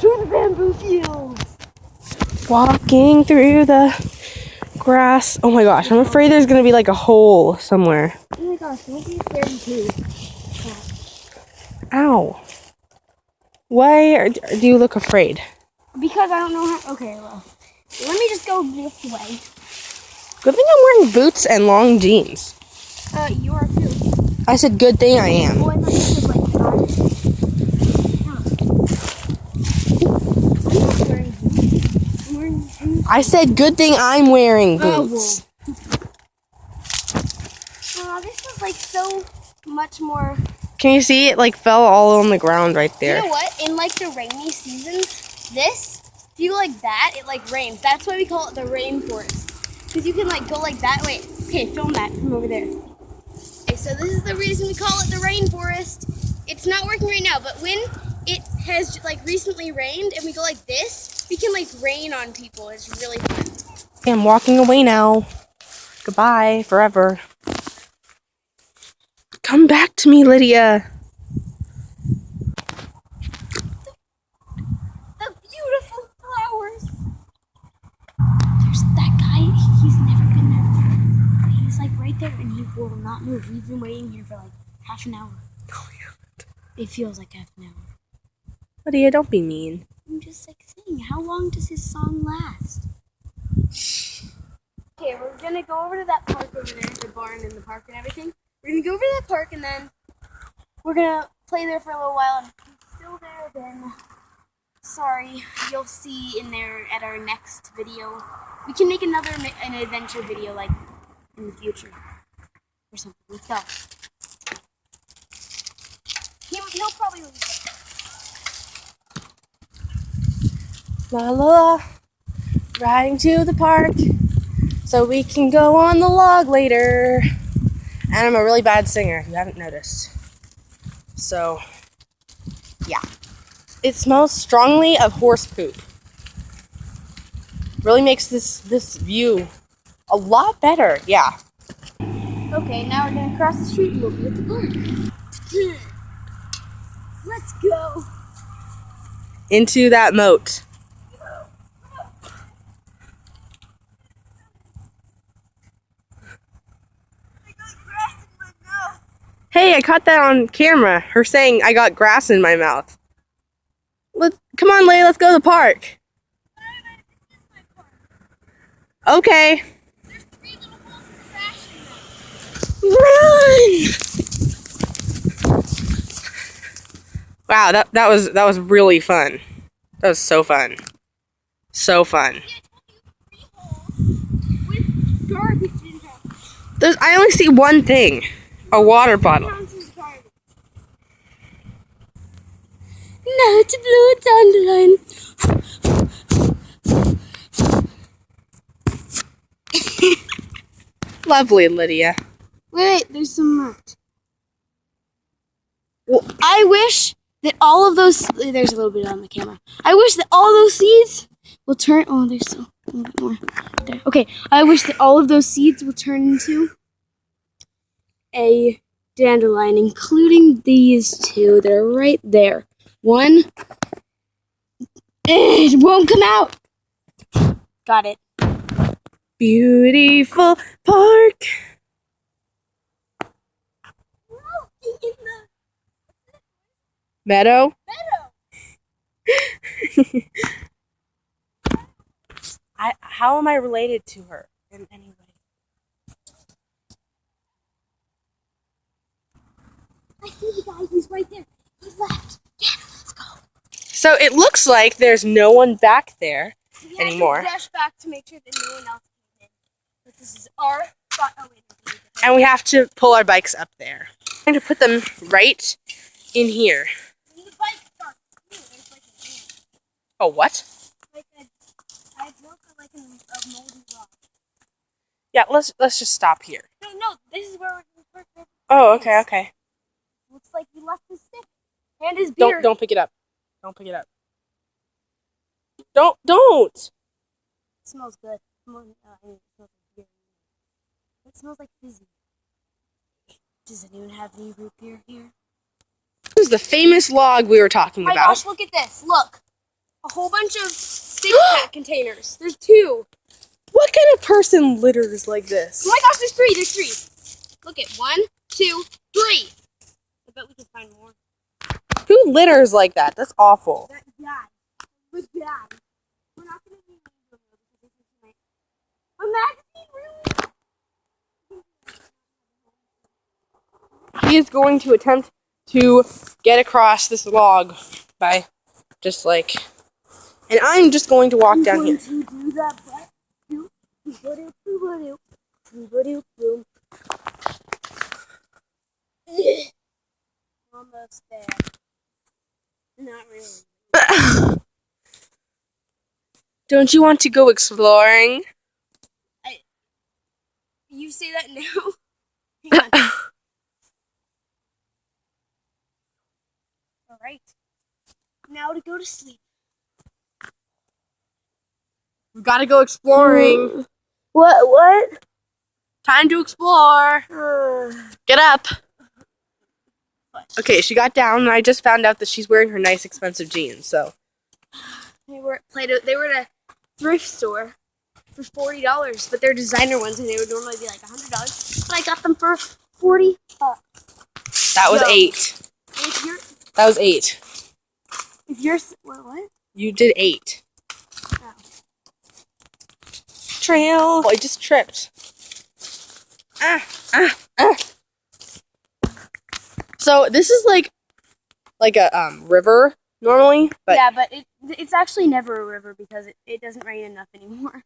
to the bamboo fields. Walking through the grass. Oh my gosh, I'm afraid there's gonna be like a hole somewhere. Oh my gosh, don't be scared too. Ow. Why do you look afraid? Because I don't know how. Okay, well, let me just go this way. Good thing I'm wearing boots and long jeans. You are too. I said good thing I am. Oh, I thought you said like I'm wearing boots. I said good thing I'm wearing boots. This is like so much more. Can you see it like fell all on the ground right there? You know what? In like the rainy seasons, if you go like that, it like rains. That's why we call it the rainforest. Because you can like go like that. Wait, okay, film that from over there. Okay, so this is the reason we call it the rainforest. It's not working right now, but when it has like recently rained and we go like this, we can like rain on people. It's really fun. Okay, I'm walking away now. Goodbye forever. Come back to me, Lydia. The beautiful flowers. There's that guy. He's never been there. He's like right there and he will not move. We've been waiting here for like half an hour. It feels like half an hour. Lydia, don't be mean. I'm just like saying, how long does his song last? Okay, we're gonna go over to that park over there, the barn and the park and everything. We're gonna go over to that park and then we're gonna play there for a little while. And if he's still there, then sorry, you'll see in there at our next video. We can make an adventure video like in the future or something. Let's go. He'll probably leave it. La la la. Riding to the park so we can go on the log later. And I'm a really bad singer, if you haven't noticed. So, yeah. It smells strongly of horse poop. Really makes this view a lot better, yeah. Okay, now we're gonna cross the street and we'll be at the park. Let's go. Into that moat. Hey, I caught that on camera. Her saying I got grass in my mouth. Come on, Leigh, let's go to the park. Okay. There's 3 little holes of trash in them. Run! Wow, that was really fun. That was so fun. So fun. With garbage in them. I only see one thing. A water bottle. Now it's a blue dandelion. Lovely, Lydia. Wait, there's some left. Well, I wish that all of those. There's a little bit on the camera. I wish that all those seeds will turn. Oh, there's still a little bit more there. Okay, I wish that all of those seeds will turn into a dandelion, including these 2 that are right there. One. It won't come out. Got it. Beautiful park. Meadow? How am I related to her in any way? I see the guy. He's right there. He left. Yes, let's go. So it looks like there's no one back there anymore. We have to rush back to make sure that no one else can in. But this is our spot. Oh, wait. And we have to pull our bikes up there. I'm going to put them right in here. When the bike starts, there's like a ant. Oh, what? I broke like a moldy rock. Yeah, let's just stop here. No, this is where we're going. Oh, okay. Looks like he left his stick and his beer. Don't pick it up. Don't pick it up. Don't. It smells good. It smells like fizzy. Does anyone have any root beer here? This is the famous log we were talking Oh my about. gosh, look at this. Look. a whole bunch of six-pack containers. There's 2. What kind of person litters like this? Oh my gosh, there's 3. There's 3. Look at 1, 2, 3. I bet we can find more. Who litters like that? That's awful. That guy. The guy. We're not gonna do it because this is a magazine, really? He is going to attempt to get across this log by just like, and I'm just going to walk down here. To do that, but boom. Almost there. Not really. Don't you want to go exploring? You say that now? Hang on. All right. Now to go to sleep. We gotta go exploring. What? Time to explore. Get up. Okay, she got down, and I just found out that she's wearing her nice, expensive jeans. So They were at a thrift store for $40, but they're designer ones, and they would normally be like $100. But I got them for $40. that was No. 8. If you're, That was 8. what? You did 8. Oh. Trail. I just tripped. Ah. So this is like a river normally, but Yeah, but it's actually never a river because it doesn't rain enough anymore.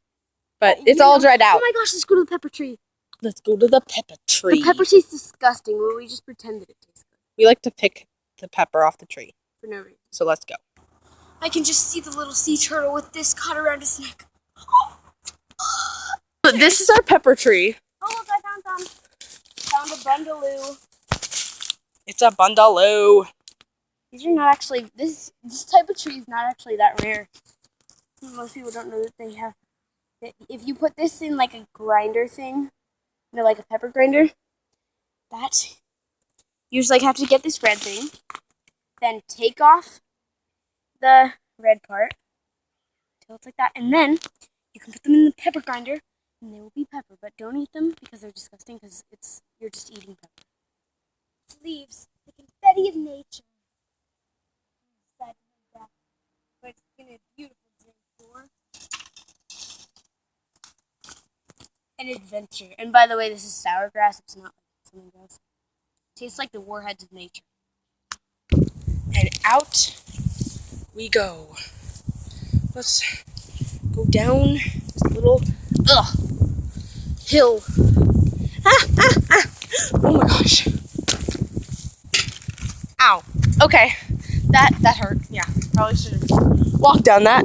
it's all dried out. Oh my gosh, let's go to the pepper tree. Let's go to the pepper tree. The pepper tree's disgusting, but we just pretend that it tastes good We like to pick the pepper off the tree. for no reason. So let's go. I can just see the little sea turtle with this caught around his neck. So this is our pepper tree. Oh look, I found some. Found a bundaloo. It's a bundaloo. These are not actually, this type of tree is not actually that rare. Most people don't know that they have, that if you put this in like a grinder thing, like a pepper grinder, that, you just like have to get this red thing, then take off the red part, till it's like that, and then you can put them in the pepper grinder, and they will be pepper, but don't eat them because they're disgusting, because you're just eating pepper. Leaves, the confetti of nature. But it's in a beautiful drink for an adventure. And by the way, this is sour grass. It's not like something else. It tastes like the warheads of nature. And out we go. Let's go down this little hill. Oh my gosh. Ow. Okay. That hurt. Yeah. Probably should have walked down that.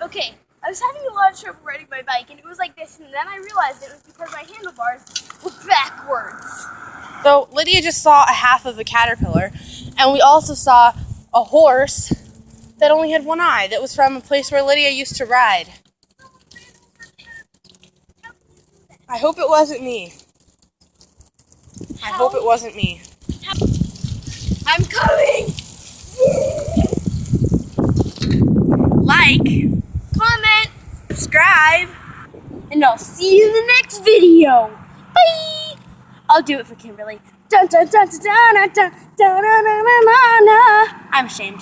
Okay, I was having a lot of trouble riding my bike, and it was like this, and then I realized it was because my handlebars were backwards. So Lydia just saw a half of a caterpillar, and we also saw a horse that only had one eye. That was from a place where Lydia used to ride. I hope it wasn't me. I hope it wasn't me. I'm coming! Like, Comment, subscribe. and I'll see you in the next video. Bye! I'll do it for Kimberly. Dun dun dun dun dun dun dun dun dun dun dun. I'm ashamed.